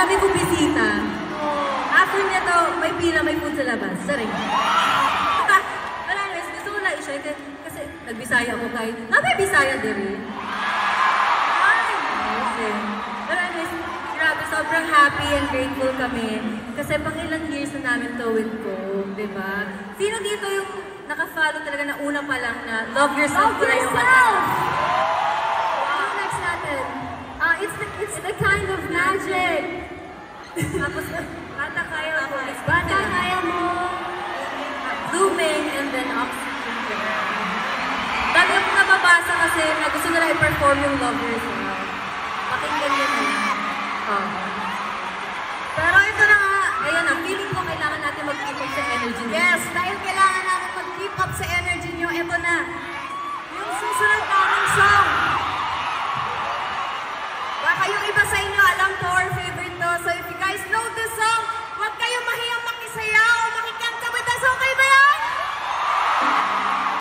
dami kong bisita. After nito, may pila, may food sa labas. Sorry. But anyways, gusto ko lang i-share kasi nag-Bisaya ako kahit, may Bisaya din rin. But anyways, grabe, sobrang happy and grateful kami. Kasi pang ilang years na namin to with Go, di ba? Sino dito yung naka-follow talaga na una pa lang na love yourself? Love yourself! Wow, next natin. It's the kind of magic. Tapos, bata kaya mo. Bata kaya mo. Blooming and then oxygen. Dami akong nababasa kasi na gusto nila i-perform yung love yourself. Pakinggan nyo na. Pero ito na nga, ayan na, feeling ko kailangan natin mag-keep up sa energy nyo. Yes, dahil kailangan natin mag-keep up sa energy nyo, ito na. Yung susunod naming song. Baka yung iba sa inyo